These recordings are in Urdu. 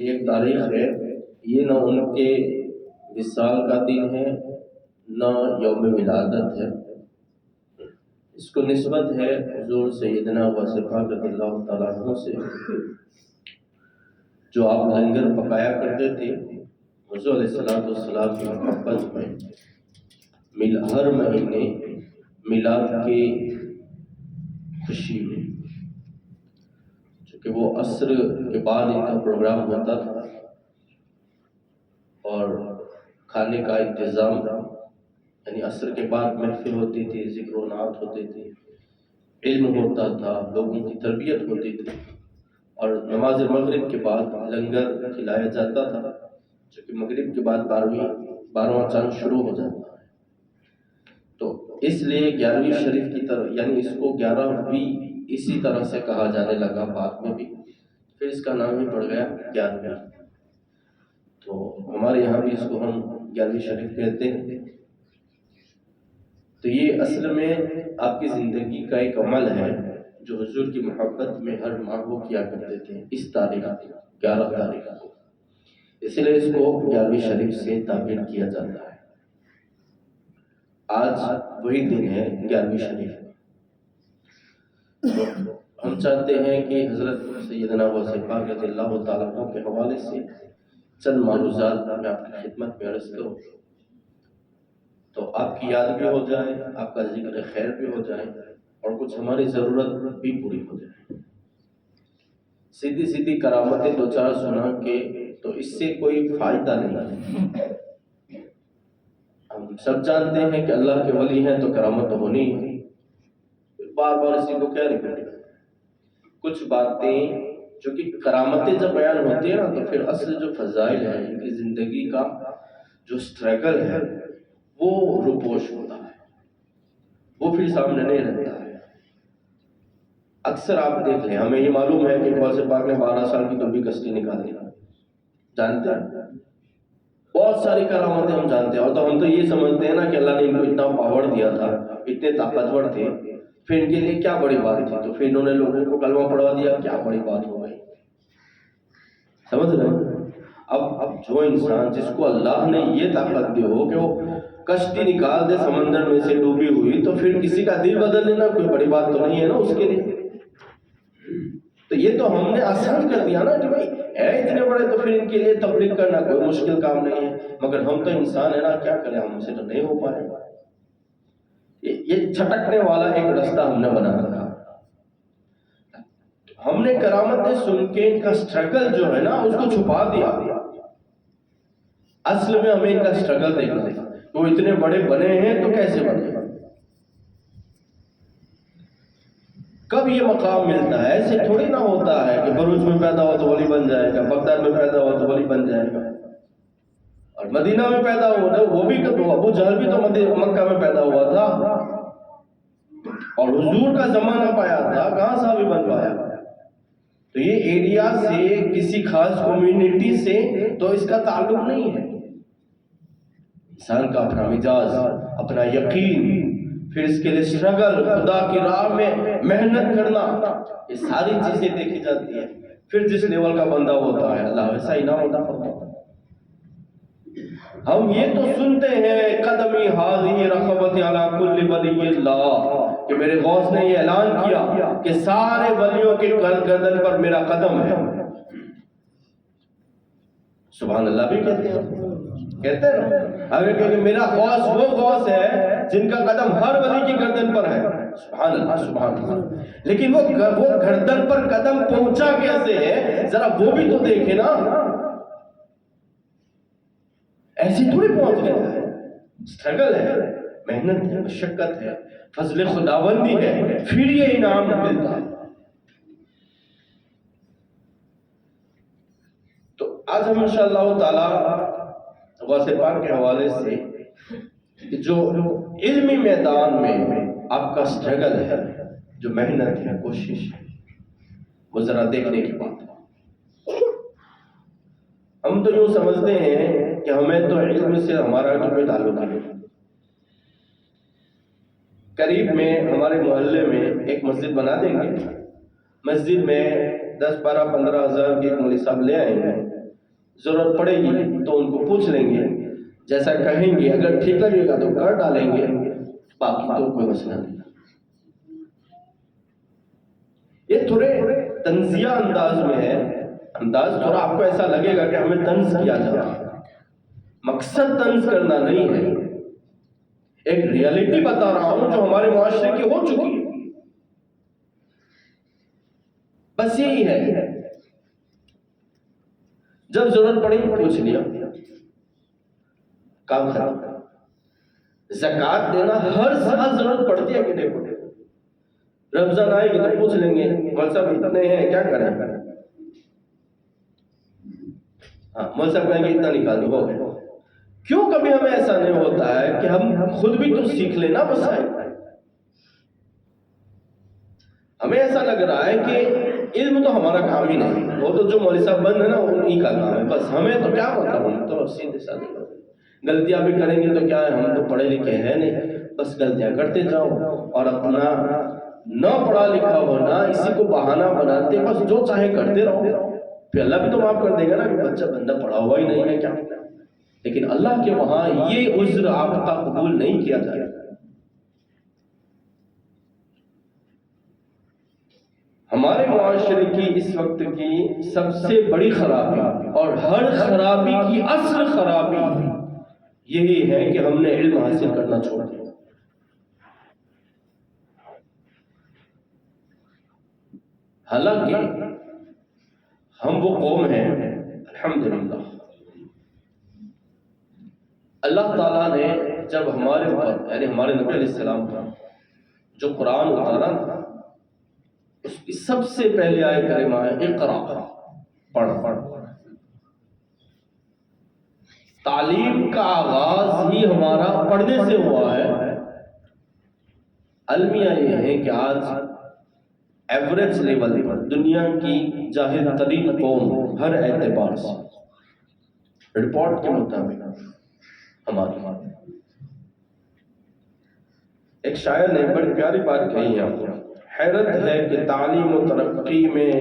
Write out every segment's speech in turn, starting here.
ایک تاریخ ہے، یہ نہ ان کے وصال کا دن ہے نہ یوم ولادت ہے، اس کو نسبت ہے حضور سیدنا غوث پاک رضی اللہ تعالیٰ عنہ سے، جو آپ لنگر پکایا کرتے تھے حضور علیہ السلام کی محبت میں ہر مہینے میلاد کی خوشی میں، چونکہ وہ عصر کے بعد ان کا پروگرام ہوتا تھا اور کھانے کا انتظام، یعنی عصر کے بعد محفل ہوتی تھی، ذکر و نعت ہوتے تھے، علم ہوتا تھا، لوگوں کی تربیت ہوتی تھی، اور نماز مغرب کے بعد لنگر کھلایا جاتا تھا، چونکہ مغرب کے بعد 12واں چاند شروع ہو جاتا ہے، تو اس لیے 11ویں شریف کی طرح، یعنی اس کو 11ویں اسی طرح سے کہا جانے لگا بعد میں بھی، پھر اس کا نام ہی پڑ گیا 11ویں۔ تو ہمارے یہاں بھی اس کو ہم 11ویں شریف کہتے ہیں۔ تو یہ اصل میں آپ کی زندگی کا ایک عمل ہے جو حضور کی محبت میں ہر ماہ وہ کیا کرتے تھے اس تاریخ 11 تاریخ کو، اس لیے اس کو 11ویں شریف سے تعبیر کیا جاتا ہے۔ آج وہی دن ہے 11ویں شریف۔ تو ہم چاہتے ہیں کہ حضرت سیدنا غوث پاک رضی اللہ تعالیٰ عنہ کے حوالے سے چند معروضات میں آپ کی خدمت میں عرض کروں، تو آپ کی یاد بھی ہو جائے، آپ کا ذکر خیر بھی ہو جائے، اور کچھ ہماری ضرورت بھی پوری ہو جائے۔ سیدھی سیدھی کرامتیں دو چار سنا کے تو اس سے کوئی فائدہ نہیں ہے۔ ہم سب جانتے ہیں کہ اللہ کے ولی ہیں تو کرامت ہونی ہے، بار بار اسی کو کیا ریپیٹ کریں۔ کچھ باتیں جو کہ کرامتیں جب بیان ہوتی ہیں نا، تو پھر اصل جو فضائل ہے ان کی زندگی کا جو سٹرگل ہے وہ روپوش ہوتا ہے، وہ پھر سامنے نہیں رہتا ہے۔ اکثر آپ دیکھ لیں، ہمیں یہ معلوم ہے کہ غوث پاک نے 12 سال کی تو بھی کشتی نکالی، جانتے ہیں بہت ساری کرامتیں ہم جانتے ہیں، اور تو ہم تو یہ سمجھتے ہیں نا کہ اللہ نے ان کو اتنا پاور دیا تھا، اتنے طاقتور تھے، پھر ان کے لیے کیا بڑی بات تھی، تو پھر انہوں نے لوگوں کو کلمہ پڑھوا دیا، کیا بڑی بات ہو گئی، سمجھ رہے ہیں؟ اب جو انسان جس کو اللہ نے یہ طاقت دی ہو کہ وہ کشتی نکال دے سمندر میں سے ڈوبی ہوئی، تو پھر کسی کا دل بدل لینا کوئی بڑی بات تو نہیں ہے نا اس کے لیے۔ تو یہ تو ہم نے آسان کر دیا نا کہ بھائی ہے اتنے بڑے، تو پھر ان کے لیے تبلیغ کرنا کوئی مشکل کام نہیں ہے، مگر ہم تو انسان ہے نا، کیا کریں، ہم سے تو نہیں ہو پائے۔ یہ چھٹکنے والا ایک رستہ ہم نے بنا رکھا۔ ہم نے کرامتیں سن کے ان کا سٹرگل جو ہے نا اس کو چھپا دیا۔ اصل میں ہمیں ان کا سٹرگل دیکھنا ہے، وہ اتنے بڑے بنے ہیں تو کیسے بنے، کب یہ مقام ملتا ہے، ایسے تھوڑی نہ ہوتا ہے کہ بروج میں پیدا ہوا تو ولی بن جائے گا، بغداد میں پیدا ہوا تو ولی بن جائے گا، اور مدینہ میں پیدا ہوا تھا وہ بھی تو، ابو جہل بھی تو مکہ میں پیدا ہوا تھا، اور حضور کا زمانہ پایا تھا، کہاں صحابی بن پایا۔ تو یہ ایریا سے کسی خاص کمیونٹی سے تو اس کا تعلق نہیں ہے، انسان کا اپنا مزاج، اپنا یقین، پھر اس کے لیے سٹرگل، خدا کی راہ میں محنت کرنا، یہ ساری چیزیں دیکھی جاتی ہیں۔ پھر جس لیول کا بندہ ہوتا ہے اللہ ویسا انعام عطا فرماتا ہے۔ ہم یہ تو سنتے ہیں قدمی حاضی رخبت علی کل ولی اللہ، کہ میرے غوث نے یہ اعلان کیا کہ سارے ولیوں کے گردن پر میرا قدم ہے۔ سبحان اللہ بھی کہتے ہیں اگر کہ میرا غوث وہ غوث ہے جن کا قدم ہر ولی کی گردن پر ہے، سبحان اللہ سبحان اللہ، لیکن وہ گردن پر قدم پہنچا کیسے ہے، ذرا وہ بھی تو دیکھے نا، ایسی تھوڑی پہنچ گیا ہے، سٹرگل ہے، محنت ہے، مشقت ہے، فضل خداوندی ہے، پھر یہ انعام ملتا ہے۔ تو آج ہم انشاءاللہ تعالی غوث پاک کے حوالے سے جو علمی میدان میں آپ کا سٹرگل ہے، جو محنت ہے، کوشش ہے، وہ ذرا دیکھنے کی بات ہے۔ ہم تو یوں سمجھتے ہیں کہ ہمیں تو علم سے ہمارا کوئی تعلق نہیں۔ قریب میں ہمارے محلے میں ایک مسجد بنا دیں گے، مسجد میں 10 12 15 ہزار کی ایک مولوی صاحب لے آئیں گے، ضرورت پڑے گی تو ان کو پوچھ لیں گے، جیسا کہیں گے، اگر ٹھیک لگے گا تو کر ڈالیں گے، باقی تو کوئی مسئلہ نہیں۔ یہ تھوڑے طنزیہ انداز میں ہے، انداز تھوڑا آپ کو ایسا لگے گا کہ ہمیں طنز کیا جا رہا ہے، مقصد طنز کرنا نہیں ہے، ایک ریئلٹی بتا رہا ہوں جو ہمارے معاشرے کی ہو چکی ہے، بس یہی ہے۔ جب ضرورت پڑی پوچھ لیا، کام ختم۔ زکوٰۃ دینا ہر سال ضرورت پڑتی ہے کہ نہیں پڑتی؟ رمضان آئے گی تو پوچھ لیں گے مول صاحب اتنے ہیں کیا کریں؟ ہاں مول صاحب کہیں گے اتنا نکال دو، ہو گئے۔ کیوں کبھی ہمیں ایسا نہیں ہوتا ہے کہ ہم خود بھی تو سیکھ لینا مسائل؟ ہمیں ایسا لگ رہا ہے کہ علم تو ہمارا کام ہی نہیں، وہ تو جو مولوی صاحب بند ہے نا انہی کا کام ہے، بس ہمیں تو کیا مطلب، ہم تو سیدھے سادے غلطیاں بھی کریں گے تو کیا ہے، ہم تو پڑھے لکھے ہیں نہیں، بس غلطیاں کرتے جاؤ اور اپنا نہ پڑھا لکھا ہونا اسی کو بہانہ بناتے بس جو چاہے کرتے رہو، پھر اللہ بھی تو معاف کر دے گا نا کہ بچہ بندہ پڑھا ہوا ہی نہیں ہے کیا۔ لیکن اللہ کے وہاں یہ عذر آپ کا قبول نہیں کیا جائے گا۔ ہمارے معاشرے کی اس وقت کی سب سے بڑی خرابی اور ہر خرابی کی اصل خرابی یہی ہے کہ ہم نے علم حاصل کرنا چھوڑ دیا۔ حالانکہ ہم وہ قوم ہیں الحمدللہ، اللہ تعالیٰ نے جب ہمارے اوپر یعنی ہمارے نبی علیہ السلام پر جو قرآن اتارا اس کی سب سے پہلے آیت کریمہ ہے اقرا، پڑھ۔ تعلیم کا آغاز ہی ہمارا پڑھنے سے ہوا ہے۔ المیہ یہ ہے کہ آج ایوریج لیول پر دنیا کی جاہل ترین قوم ہر اعتبار سے رپورٹ کے مطابق ہماری ایک شاعر نے بڑی پیاری بات کہی ہے، حیرت ہے کہ تعلیم و ترقی میں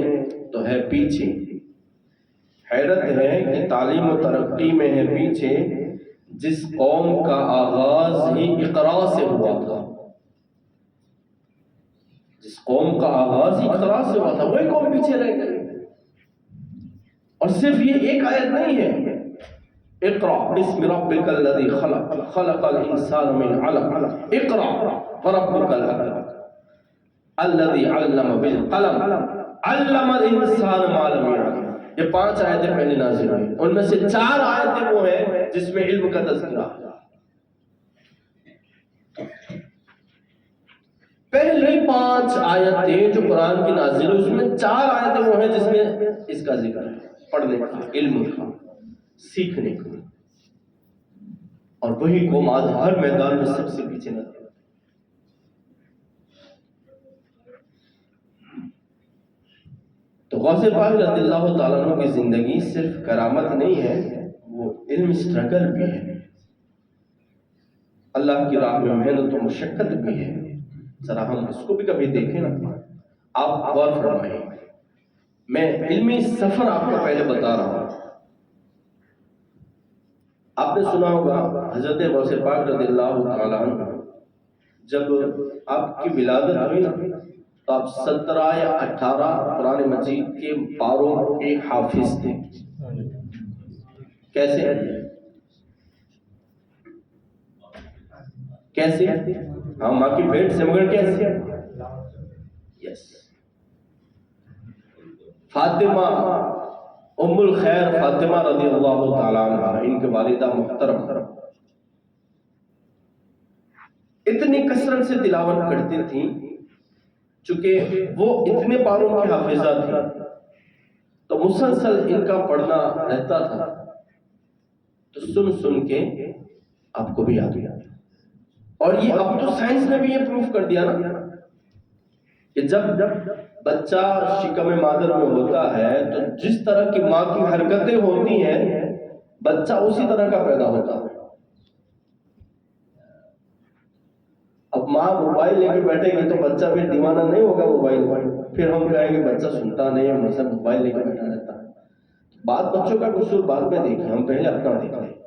تو ہے پیچھے، حیرت ہے کہ تعلیم و ترقی میں ہے پیچھے، جس قوم کا آغاز ہی اقرا سے ہوا تھا، جس قوم کا آغاز ہی اقرا سے ہوا تھا وہی قوم پیچھے رہ گئی۔ اور صرف یہ ایک آیت نہیں ہے، اقرا بسم ربک الذی خلق، خلق الانسان من علق، اقرا وربک الاکرم الذی علم بالقلم علم الانسان ما لم یعلم۔ یہ 5 آیتیں پہلے نازل ہوئی، ان میں سے 4 آیتیں وہ ہیں جس میں علم کا تذکرہ ہے۔ پہلی 5 آیتیں جو قرآن کی نازل ہوئی اس میں 4 آیتیں وہ ہیں جس میں اس کا ذکر ہے، پڑھنے کا، علم کا، سیکھنے کا، اور وہی قوم آج ہر میدان میں سب سے پیچھے نہ۔ تو غوث پاک رضی اللہ تعالیٰ عنہ کی زندگی صرف کرامت نہیں ہے، وہ علم اسٹرگل بھی ہے، اللہ کی راہ میں محنت و مشقت بھی ہے۔ ذرا ہم اس کو بھی کبھی دیکھیں نا، آپ غور فرمائیں۔ میں علمی سفر آپ کو پہلے بتا رہا ہوں۔ آپ نے سنا ہوگا حضرت غوث پاک رضی اللہ تعالیٰ عنہ جب آپ کی ولادت ہوئی نا تو آپ 17 یا 18 قرآن مجید کے پاروں کے حافظ تھے۔ کیسے؟ کیسے؟ ہاں ماں کی پیٹ سے، مگر کیسے؟ یس، فاطمہ ام الخیر فاطمہ رضی اللہ تعالیٰ عنہ، ان کے والدہ محترم اتنی کثرت سے تلاوت کرتی تھیں، چونکہ وہ اتنے پاروں کی حافظہ تھی تو مسلسل ان کا پڑھنا رہتا تھا، تو سن سن کے آپ کو بھی یاد ہو جاتا۔ اور یہ اب تو سائنس نے بھی یہ پروف کر دیا نا کہ جب بچہ شکم مادر میں ہوتا ہے تو جس طرح کی ماں کی حرکتیں ہوتی ہیں بچہ اسی طرح کا پیدا ہوتا ہے۔ اب ماں موبائل لے کے بیٹھے گی تو بچہ پھر دیوانہ نہیں ہوگا موبائل پر، پھر ہم کہیں گے بچہ سنتا نہیں ہے، مطلب موبائل لے کے بیٹھا رہتا ہے۔ بعض بچوں کا قصور بعد میں دیکھیں، ہم پہلے اپنا دیکھیں.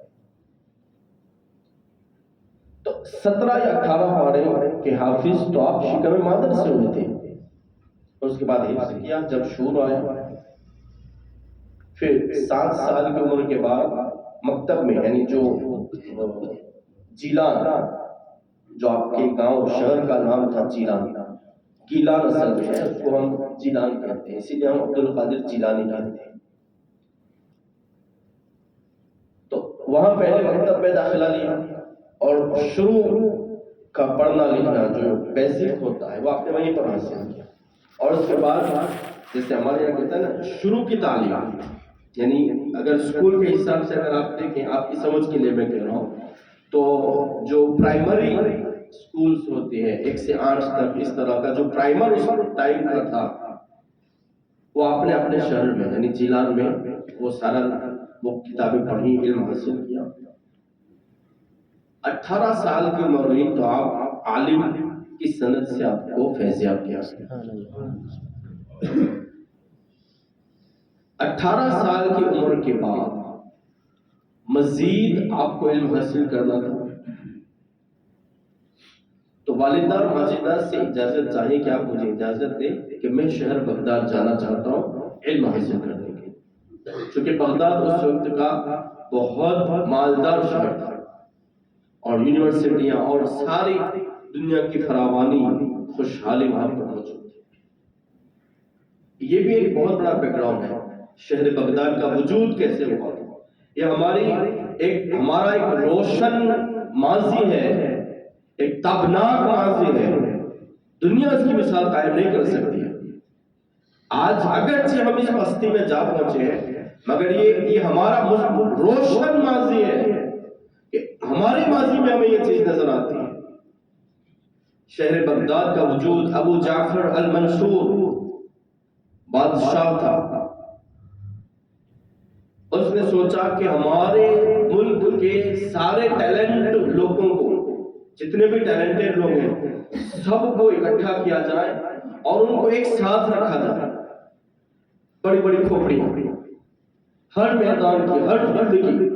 تو 17 یا 18 پارے کے حافظ تو آپ شکم مادر سے ہوئے تھے. اس کے بعد حفظ کیا. جب شور آیا پھر 7 سال کی عمر کے بعد مکتب میں، یعنی جو جیلان، جو آپ کے گاؤں شہر کا نام تھا جیلان، گیلان اصل میں ہے، اس کو ہم جیلان کہتے ہیں، اسی لیے ہم عبد القادر جیلانی کہتے ہیں. تو وہاں پہلے مکتب میں داخلہ لیا اور شروع کا پڑھنا لکھنا جو بیسک ہوتا ہے وہ آپ نے وہیں پر حاصل کیا. اور اس کے بعد جیسے ہمارے یہاں کہتے ہیں نا شروع کی تعلیم، یعنی اگر اسکول کے حساب سے اگر آپ دیکھیں، آپ کی سمجھ کے لیے میں کہہ رہا ہوں، تو جو پرائمری اسکولز ہوتے ہیں 1 سے 8 تک، اس طرح کا جو پرائمر اس ٹائم کا تھا، وہ آپ نے اپنے شہر میں یعنی جیلان میں وہ سارا وہ کتابیں پڑھی، علم حاصل کیا. 18 سال کی عمر ہوئی تو آپ عالم کی سند سے آپ کو فیضیاب کیا. 18 سال کی عمر کے بعد مزید آپ کو علم حاصل کرنا تھا تو والدہ ماجدہ سے اجازت چاہیے کہ آپ مجھے اجازت دیں کہ میں شہر بغداد جانا چاہتا ہوں علم حاصل کرنے کے لیے. چونکہ بغداد اس وقت کا بہت مالدار شہر تھا اور یونیورسٹیاں اور ساری دنیا کی فراوانی خوشحالی وہاں پر موجود تھی. یہ بھی ایک بہت بڑا بیک گراؤنڈ ہے شہر بغداد کا وجود کیسے ہوا. یہ ہمارا ایک روشن ماضی ہے، ایک تابناک ماضی ہے. دنیا اس کی مثال قائم نہیں کر سکتی ہے. آج اگرچہ ہم اس بستی میں جا پہنچے ہیں، مگر یہ ہمارا روشن ماضی ہے کہ ہمارے ماضی میں ہمیں یہ چیز نظر آتی ہے. شہر بغداد کا وجود ابو جعفر المنصور بادشاہ تھا. اس نے سوچا کہ ہمارے ملک کے سارے ٹیلنٹ لوگوں کو، جتنے بھی ٹیلنٹڈ لوگ ہیں، سب کو اکٹھا کیا جائے اور ان کو ایک ساتھ رکھا جائے. بڑی بڑی کھوپڑیاں ہر میدان کی، ہر فیلڈ کی،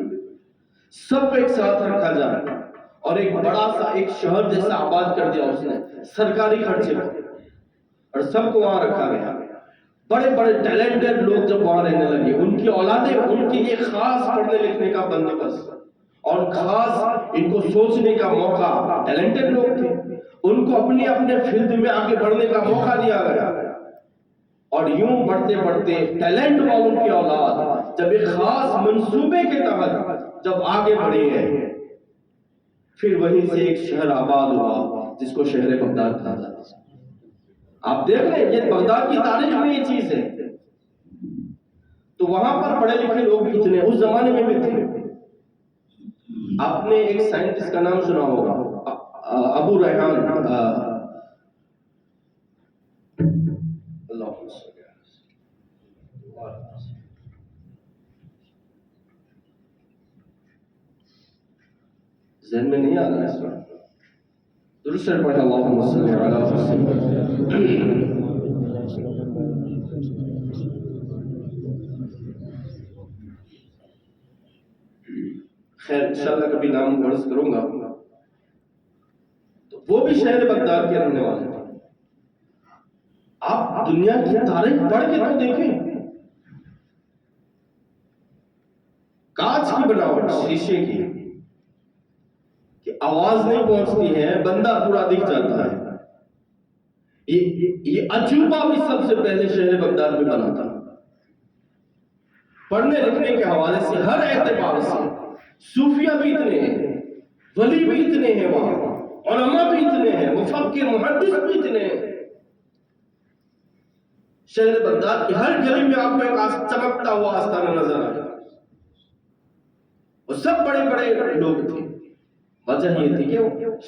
سب کو ایک ساتھ رکھا جائے اور ایک بڑا سا ایک شہر جیسا آباد کر دیا اس نے سرکاری خرچے پر، اور سب کو وہاں رکھا گیا. بڑے بڑے ٹیلنٹڈ لوگ جب وہاں رہنے لگے، ان کی اولادیں، ان کے لیے خاص پڑھنے لکھنے کا بندوبست اور خاص ان کو سوچنے کا موقع، ٹیلنٹڈ لوگ تھے، ان کو اپنے فیلڈ میں آگے بڑھنے کا موقع دیا گیا. اور یوں بڑھتے بڑھتے ٹیلنٹ والوں کی اولاد جب ایک خاص منصوبے کے تحت جب آگے بڑھی ہے، پھر وہیں سے ایک شہر آباد ہوا جس کو شہر بغداد کہا جاتا ہے. آپ دیکھ لیں یہ بغداد کی تاریخ میں یہ چیز ہے. تو وہاں پر پڑھے لکھے لوگ بھی اتنے اس زمانے میں بھی تھے. آپ نے ایک سائنٹسٹ کا نام سنا ہوگا، ابو ریحان، ذہن میں نہیں آ رہا اس وقت. درست پڑھے اللہم صلی علی وسلم. خیر انشاءاللہ کبھی نام غرض کروں گا. تو وہ بھی شہر بغداد کے رہنے والے تھے. آپ دنیا کی تاریخ پڑھ کے تو دیکھیں، کانچ کی بناوٹ، شیشے کی، کہ آواز نہیں پہنچتی ہے، بندہ پورا دکھ جاتا ہے. یہ عجوبہ بھی سب سے پہلے شہر بغداد میں بنا تھا. پڑھنے لکھنے کے حوالے سے ہر اعتبار سے صوفیہ بھی اتنے ہیں، ولی بھی اتنے ہیں، وہاں علماء بھی اتنے ہیں، مفکر محدث بھی اتنے ہیں. شہر بغداد کی ہر گلی میں آپ کو ایک چمکتا ہوا آستانہ نظر آئے. وہ سب بڑے بڑے لوگ تھے. وجہ یہ تھی کہ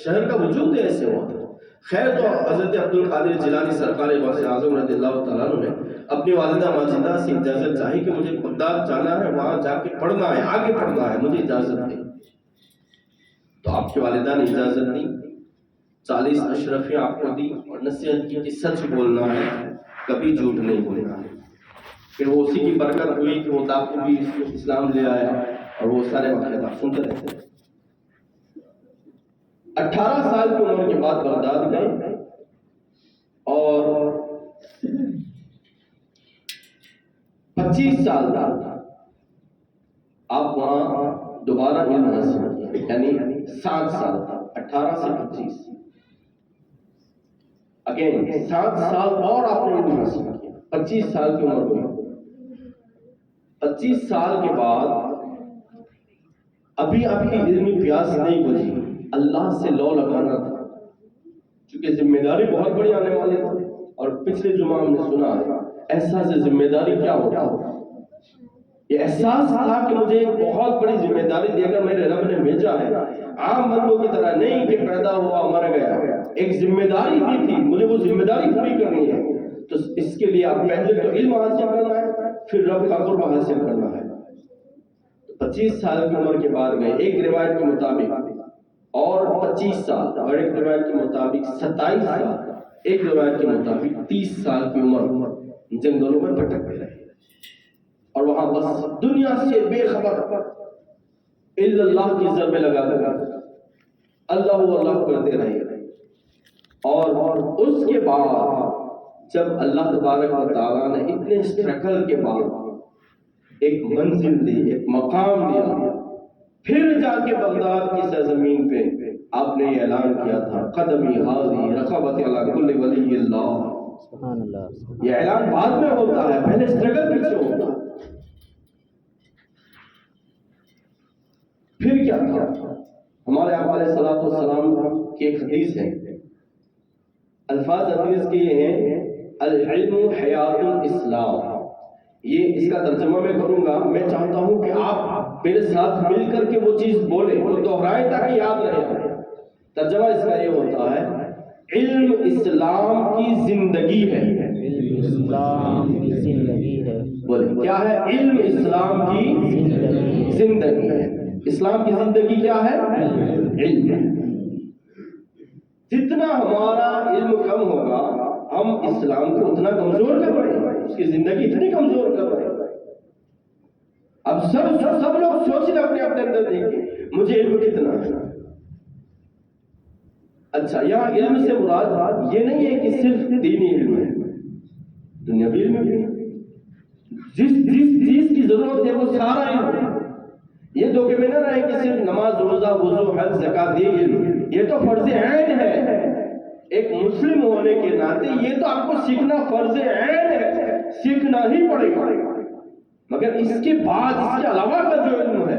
شہر کا وجود ایسے ہوا تھا. خیر تو حضرت عبد القادر جیلانی سرکار غوث اعظم رضی اللہ تعالیٰ عنہ نے اپنی والدہ ماجدہ سے اجازت چاہی کہ مجھے بغداد جانا ہے، وہاں جا کے پڑھنا ہے، آگے پڑھنا ہے، مجھے اجازت دیں. تو آپ کی والدہ نے اجازت دی. 40 اشرفیاں آپ کو دی اور نصیحت کی کہ سچ بولنا ہے، کبھی جھوٹ نہیں بولنا ہے. پھر وہ اسی کی برکت ہوئی کہ وہ داخل بھی اسلام لے آیا اور وہ سارے واقعات آپ سنتے رہتے ہیں۔ 18 سال کی عمر کے بعد بغداد گئے اور 25 سال تک آپ وہاں دوبارہ علم حاصل کیا، یعنی 7 سال تک، 18 سے 25 اگین 7 سال اور آپ نے علم حاصل کیا۔ 25 سال کی عمر ہوئی، 25 سال کے بعد ابھی آپ کی علمی پیاس نہیں بجھی، اللہ سے لو لگانا تھا، چونکہ ذمہ داری بہت بڑی آنے والی تھی۔ اور پچھلے جمعہ ہم نے سنا احساس ذمہ داری کیا ہوتا ہے۔ یہ احساس تھا کہ مجھے ایک بہت بڑی ذمہ داری دے کر میرے رب نے بھیجا ہے، عام بندوں کی طرح نہیں کہ پیدا ہوا مر گیا، ایک ذمہ داری دی تھی، مجھے وہ ذمہ داری پوری کرنی ہے۔ تو اس کے لیے آپ پہلے تو علم حاصل کرنا ہے، پھر رب کا قرب حاصل کرنا ہے۔ 25 سال کی عمر کے بعد گئے، ایک روایت کے مطابق، اور 25 سال، اور ایک روایت کے مطابق 27 سال، ایک روایت کے مطابق 30 سال کی عمر جنگلوں میں بھٹکتے رہے، اور وہاں بس دنیا سے بے خبر الا اللہ کی ضربیں لگا لگا اللہ کرتے رہے۔ اور اس کے بعد جب اللہ تبارک و تعالیٰ نے اتنے اسٹرگل کے بعد ایک منزل دی، ایک مقام دیا، پھر جا کے بغداد کی سرزمین پہ آپ نے یہ اعلان کیا تھا، قدمی ہاذی رقبت علی کل ولی اللہ۔ سبحان اللہ۔ یہ اعلان بعد میں ہوتا ہے، پہلے اسٹرگل پیچھے ہوتا ہے۔ پھر کیا تھا؟ ہمارے آقا علیہ الصلوۃ والسلام کی ایک حدیث ہے، الفاظ حدیث کے یہ ہیں، العلم حیات الاسلام۔ یہ اس کا ترجمہ میں کروں گا، میں چاہتا ہوں کہ آپ میرے ساتھ مل کر کے وہ چیز بولیں، وہ دہرائیں تاکہ یاد رہے۔ ترجمہ اس کا یہ ہوتا ہے، علم اسلام کی زندگی ہے۔ علم اسلام کی زندگی ہے۔ بولیں کیا ہے؟ علم اسلام کی زندگی ہے۔ اسلام کی زندگی کیا ہے؟ علم ہے۔ جتنا ہمارا علم کم ہوگا، ہم اسلام کو اتنا کمزور کر رہے ہیں، اس کی زندگی اتنی کمزور کر رہے ہیں۔ اب سب لوگ سوچ رہے اپنے اندر دیکھیں مجھے علم کتنا ہے۔ اچھا، یہاں علم سے مراد یہ نہیں ہے کہ صرف دینی علم ہے، دنیاوی علم بھی ہے۔ جس چیز کی ضرورت ہے وہ سارا علم ہے۔ یہ دھوکے میں نہ رہے کہ صرف نماز، روزہ، وضو، حج، زکات یہ علم، یہ تو فرض عین ہے۔ ایک مسلم ہونے کے ناطے یہ تو آپ کو سیکھنا فرض عین ہے، سیکھنا ہی پڑے گا۔ مگر اس کے بعد اس کے علاوہ کا جو علم ہے،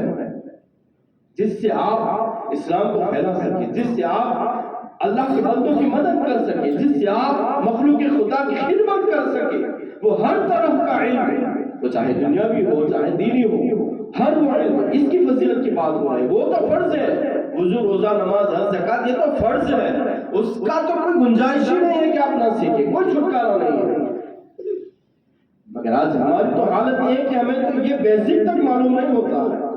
جس سے آپ اسلام کو پھیلا سکیں، جس سے آپ اللہ کے بندوں کی مدد کر سکیں، جس سے آپ مخلوق خدا کی خدمت کر سکیں، وہ ہر طرف کا علم، وہ چاہے دنیاوی ہو چاہے دینی ہو، ہر وہ علم، اس کی فضیلت کی بات ہو رہی ہے، وہ تو فرض ہے۔ وضو، روزہ، نماز، حج، زکات یہ تو فرض ہے، اس کا تو کوئی گنجائش ہی نہیں ہے کہ آپ نہ سیکھیں، کوئی چھٹکارا نہیں ہے۔ مگر آج ہماری تو حالت یہ ہے کہ ہمیں تو یہ بیسک تک معلوم نہیں ہوتا ہے۔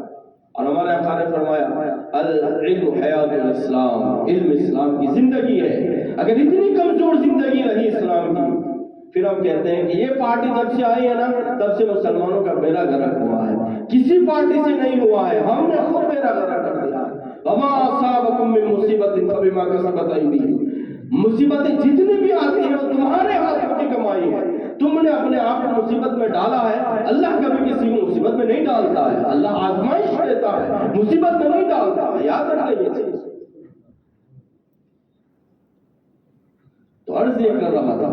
اور ہمارے آقا نے فرمایا، العلم حیات الاسلام، علم اسلام کی زندگی ہے۔ اگر اتنی کمزور زندگی رہی اسلام کی، پھر ہم کہتے ہیں کہ یہ پارٹی جب سے آئی ہے نا، تب سے مسلمانوں کا بیڑا غرق ہوا ہے، کسی پارٹی سے نہیں ہوا ہے، ہم نے خود بیڑا غرق کر دیا۔ وما اصابکم من مصیبت فبما کسبت ایدیکم، مصیبتیں جتنی بھی آتی ہیں وہ تمہارے ہاتھوں کی کمائی ہے، تم نے اپنے آپ کو مصیبت میں ڈالا ہے۔ اللہ کبھی کسی کو مصیبت میں نہیں ڈالتا ہے، اللہ آزمائش دیتا ہے، مصیبت میں نہیں ڈالتا ہے، یاد رکھیں یہ چیز۔ تو عرض یہ کر رہا تھا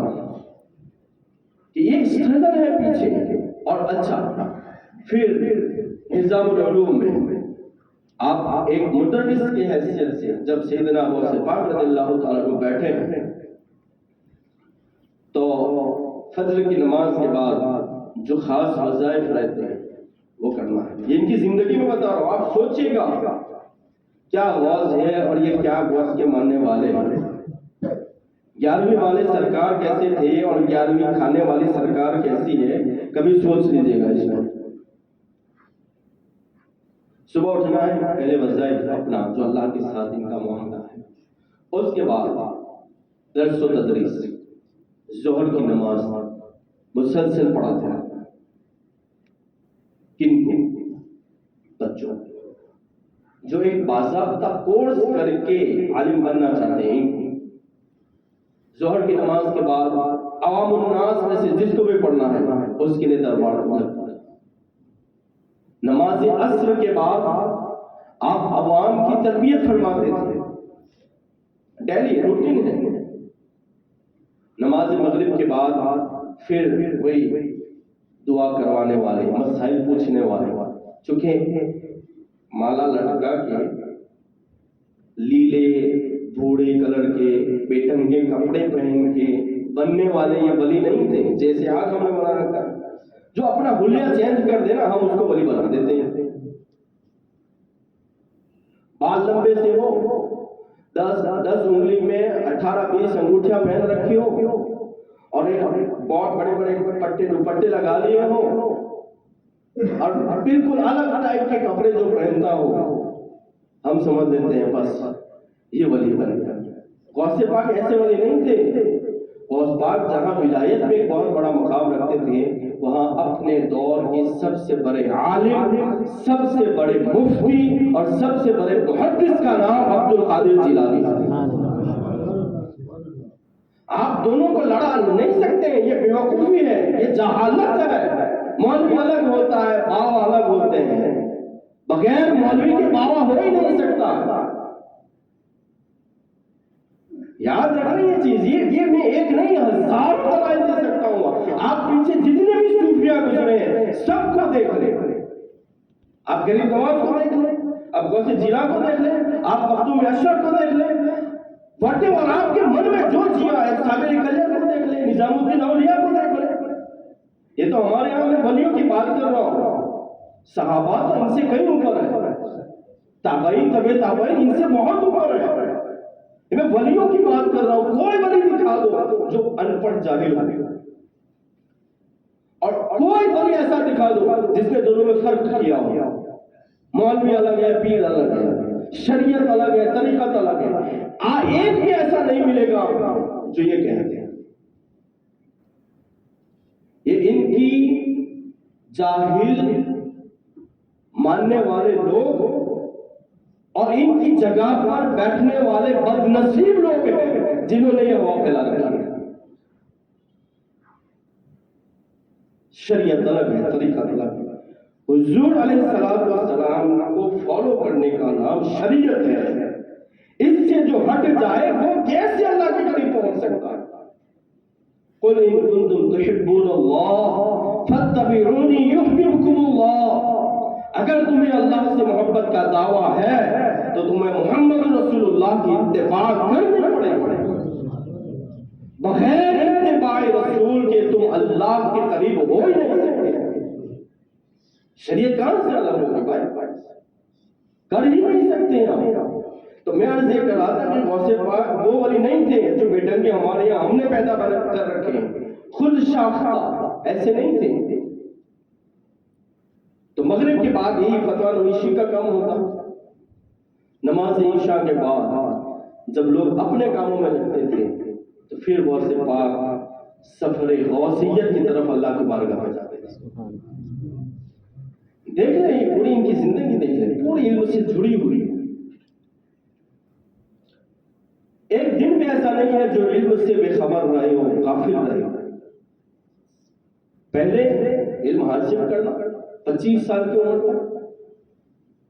کہ یہ اسٹرگل ہے پیچھے۔ اور اچھا، پھر نظام العلوم میں آپ ایک مدرس کی حیثیت سے جب سیدنا غوث پاک رضی اللہ تعالیٰ کو بیٹھے ہیں تو فجر کی نماز کے بعد جو خاص وظائف رہتے ہیں وہ کرنا ہے۔ یہ ان کی زندگی میں بتا رہا ہوں، آپ سوچئے گا کیا غوث ہے اور یہ کیا غوث کے ماننے والے ہیں۔ 11ویں والے سرکار کیسے تھے اور 11ویں کھانے والی سرکار کیسی ہے، کبھی سوچ لیجئے گا اس میں۔ صبح اٹھنا ہے، پہلے وظائف اپنا جو اللہ کے ساتھ ان کا معاملہ ہے، اس کے بعد درس و تدریس، ظہر کی نماز مسلسل پڑھاتے ہیں، بچوں جو ایک باضابطہ کورس کر کے عالم بننا چاہتے ہیں، ظہر کی نماز کے بعد عوام الناس میں سے جس کو بھی پڑھنا ہے اس کے لیے دربار کھلا، نماز عصر کے بعد آپ عوام کی تربیت فرماتے تھے، ڈیلی روٹین ہے، نماز مغرب کے بعد پھر وہی دعا کروانے والے، مسائل پوچھنے والے، چونکہ مالا لٹکا کے لیلے بھوڑے کلر کے بیٹنگے کپڑے پہن کے بننے والے یہ ولی نہیں تھے جیسے آج ہم نے بنا رکھا ہے، جو اپنا حلیہ چینج کر دے نا ہم اس کو ولی بنا دیتے ہیں، بال لمبے سے ہو، 10 انگلی میں 18-20 انگوٹھیاں پہن رکھی ہو اور بہت بڑے بڑے پٹے دوپٹے لگا لیے ہو اور بالکل الگ ٹائپ کے کپڑے جو پہنتا ہو، ہم سمجھ لیتے ہیں بس یہ ولی بن گیا۔ غوث پاک ایسے ولی نہیں تھے، غوث پاک جہاں ولایت میں ایک بہت بڑا مقام رکھتے تھے وہاں اپنے دور کے سب سے بڑے عالم، سب سے بڑے مفتی اور سب سے بڑے محدث کا نام عبد القادر جیلانی ہے۔ آپ دونوں کو لڑا نہیں سکتے، یہ بیوقوفی ہے، یہ جہالت ہے۔ مولوی الگ ہوتا ہے، باوا الگ ہوتے ہیں، بغیر مولوی کے باوا ہو ہی نہیں سکتا۔ یاد رکھیں یہ چیز، یہ میں ایک نہیں 1000 دلائل دے سکتا ہوں۔ آپ پیچھے جتنے بھی صوفیاء گزرے ہیں سب کو دیکھ لیں، آپ غریب نواز کو دیکھ لیں، آپ غوث جیلانی کو دیکھ لیں، آپ مخدوم اشرف کو دیکھ لیں، بڑھتے اور آپ کے من میں جو جیا ہے صابر کلیہ کو دیکھ لیں، نظام الدین اولیاء کو دیکھ لیں۔ یہ تو ہمارے یہاں میں ولیوں کی بات کر رہا ہوں، صحابہ تو ان سے کئی اوپر ہے، تابعین طبع تابعین ان سے بہت اوپر ہے۔ میں ولیوں کی بات کر رہا ہوں، کوئی ولی دکھا دو جو ان پڑھ جاہل ہو، اور کوئی ولی ایسا دکھا دو جس نے دونوں میں فرق کیا ہو۔ مولوی الگ ہے، پیر الگ ہے، شریعت الگ ہے، طریقت الگ ہے، ایک بھی ایسا نہیں ملے گا جو یہ کہتے ہیں۔ یہ ان کی جاہل ماننے والے لوگ اور ان کی جگہ پر بیٹھنے والے بد نصیب لوگ ہیں جنہوں نے یہ ہوا پھیلا رکھا ہے۔ شریعت الگ ہے، طریقت الگ ہے۔ حضور علیہ السلام کو فالو کرنے کا نام شریعت ہے۔ اس سے جو ہٹ جائے وہ کیسے اللہ کے قریب پہنچ سکتا ہے؟ قُلْ إِن كُنتُمْ تُحِبُّونَ اللَّهَ فَاتَّبِعُونِي يُحْبِبْكُمُ اللَّهُ۔ اگر تمہیں اللہ سے محبت کا دعویٰ ہے تو تمہیں محمد رسول اللہ کی اتباع کرنی پڑے گی۔ بغیر اتباع رسول کے تم اللہ کے قریب ہو ہی نہیں سکتے۔ شریعت کہاں سے الگ ہوگی بھائی؟ کر ہی نہیں سکتے ہم۔ تو میں عرض یہ کر رہا تھا کہ غوث پاک وہ ولی نہیں تھے جو بیٹنگے ہمارے یہاں ہم نے پیدا کر رکھے ہیں، خود شاختہ ایسے نہیں تھے۔ تو مغرب کے بعد یہی فتویٰ نویشی کا کام ہوتا، نماز عشاء کے بعد جب لوگ اپنے کاموں میں لگتے تھے تو پھر غوث پاک سفر غوثیت کی طرف اللہ کی بارگاہ میں جاتے تھے۔ دیکھ لیں یہ پوری ان کی زندگی دیکھ لیں، پوری علم سے جڑی ہوئی۔ ایک دن بھی ایسا نہیں ہے جو علم سے بے خبر رہے ہو، غافل رہے ہو۔ پہلے علم حاصل کرنا 25 سال کی عمر تک،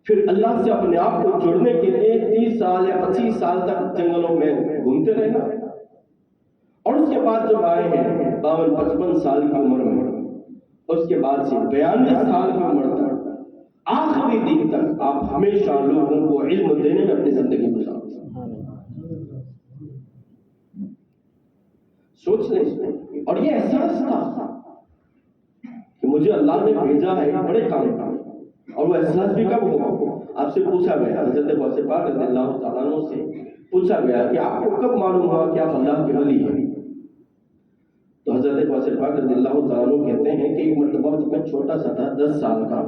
پھر اللہ سے اپنے آپ کو جڑنے کے لیے 30 سال یا 25 سال تک جنگلوں میں گھومتے رہنا، اور اس کے بعد جب آئے ہیں 52-55 سال کی عمر میں، اس کے بعد سے 92 سال کی عمر تک آخری دن تک آپ ہمیشہ لوگوں کو علم دینے میں اپنی زندگی گزارتے۔ سوچ لیں، اور یہ احساس تھا کہ مجھے اللہ نے بھیجا ہے بڑے کام کا، اور وہ احساس بھی کب ہوا؟ آپ سے پوچھا گیا، حضرت غوث پاک رضی اللہ تعالیٰ عنہ سے پوچھا گیا کہ آپ کو کب معلوم ہوا کہ آپ اللہ کے ولی ہیں؟ تو حضرت غوث پاک رضی اللہ تعالیٰ عنہ کہتے ہیں کہ ایک مرتبہ جب میں چھوٹا سا تھا 10 سال کا،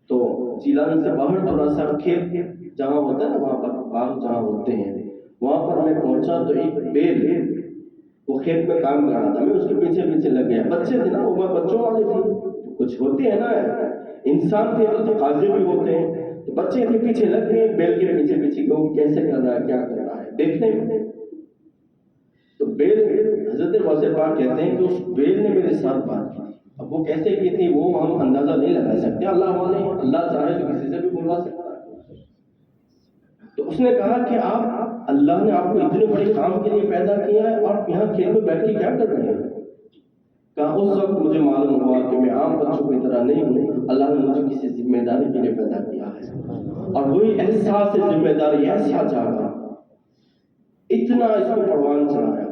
تو جیلان سے باہر تھوڑا سا کھیت جہاں ہوتا ہے نا، وہاں پر باغ جہاں ہوتے ہیں، وہاں پر میں پہنچا تو ایک بیل وہ کھیت میں کام کر رہا تھا، میں اس کے پیچھے پیچھے لگ گیا۔ بچے تھے نا، وہ بچوں والے تھے، کچھ ہوتے ہیں نا، انسان تھے تو تقاضے بھی ہوتے ہیں، تو بچے کے پیچھے لگ گئے، بیل کے پیچھے پیچھے کہ وہ کیسے کر رہا ہے، کیا کر رہا ہے دیکھنے میں. تو بیل، حضرت غوث پاک کہتے ہیں کہ اس بیل نے میرے ساتھ بات کی. اب وہ کیسے کی تھی وہ ہم اندازہ نہیں لگا سکتے، اللہ والے، اللہ چاہے تو کسی سے بھی بلوا سکتا ہے. تو اس نے کہا کہ آپ، اللہ نے آپ کو اتنے بڑے کام کے لیے پیدا کیا ہے اور یہاں کھیت میں بیٹھ کے کیا کر رہے ہیں؟ کہا اس وقت مجھے معلوم ہوا کہ میں عام بچوں کی طرح نہیں ہوں، اللہ نے مجھے کسی ذمہ داری کے لیے پیدا کیا ہے. اور وہی احساس ذمہ داری ایسا جاگا، اتنا اس کو پروان چلایا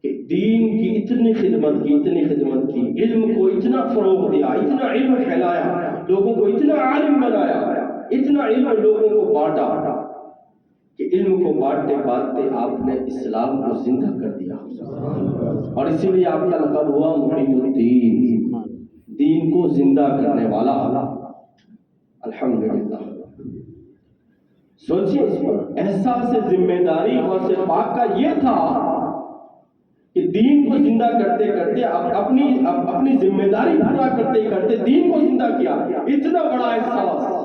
کہ دین کی اتنی خدمت کی، علم کو اتنا فروغ دیا، اتنا علم پھیلایا، لوگوں کو اتنا عالم بنایا، اتنا علم لوگوں کو بانٹا کہ علم کو بانٹتے آپ نے اسلام کو زندہ کر دیا. اور اسی لیے آپ کا لقب ہوا محی الدین، دین کو زندہ کرنے والا. الحمدللہ. سوچیے اس پر احساس ذمہ داری غوث پاک کا یہ تھا کہ دین کو زندہ کرتے کرتے اپنی ذمہ داری پورا کرتے دین کو زندہ کیا. اتنا بڑا احساس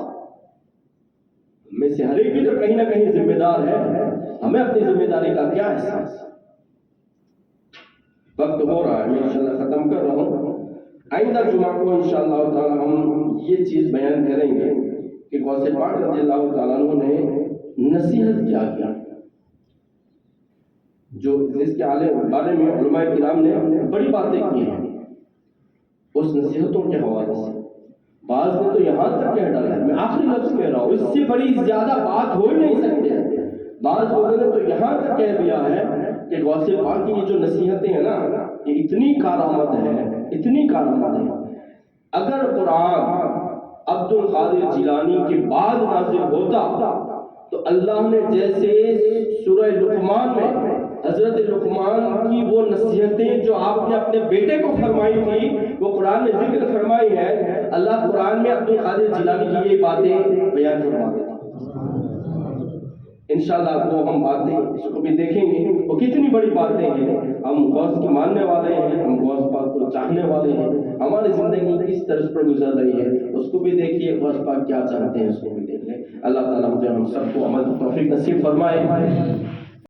میں سے ہر ایک بھی تو کہیں نہ کہیں ذمہ دار ہے. ہمیں اپنی ذمہ داری کا کیا احساس؟ وقت ہو رہا ہے، میں انشاءاللہ ختم کر رہا ہوں. آئندہ جمعہ کو انشاءاللہ تعالی ہم یہ چیز بیان کریں گے کہ غوث پاک رضی اللہ تعالیٰ عنہ نے نصیحت کیا کیا، جو جس کے بارے میں علماء کرام نے بڑی باتیں کی ہیں اس نصیحتوں کے حوالے سے. بعض نے تو یہاں تک کہہ ڈالا ہے، میں آخری لفظ کہہ رہا ہوں، اس سے بڑی زیادہ بات ہو ہی نہیں سکتے. بعض لوگوں نے تو یہاں تک کہہ دیا ہے کہ غوث پاک کی یہ جو نصیحتیں ہیں نا، یہ اتنی کارآمد ہے. اگر قرآن عبد القادر جیلانی کے بعد نازل ہوتا تو اللہ نے جیسے سورہ لقمان میں حضرت لقمان کی وہ نصیحتیں جو آپ نے اپنے بیٹے کو فرمائی تھی وہ قرآن میں ذکر فرمائی ہے، اللہ قرآن میں عبد القادر جیلانی کی یہ باتیں بیان فرما دیتا. انشاءاللہ وہ ہم باتیں اس کو بھی دیکھیں گے، وہ کتنی بڑی باتیں ہیں. ہم غوث کے ماننے والے ہیں، ہم غوث پاک کو چاہنے والے ہیں، ہماری زندگی کس طرز پر گزر رہی ہے اس کو بھی دیکھیے، غوث پاک کیا چاہتے ہیں اس کو بھی دیکھ لیں. اللہ تعالیٰ مجھے ہم سب کو عمل کی توفیق نصیب فرمائے.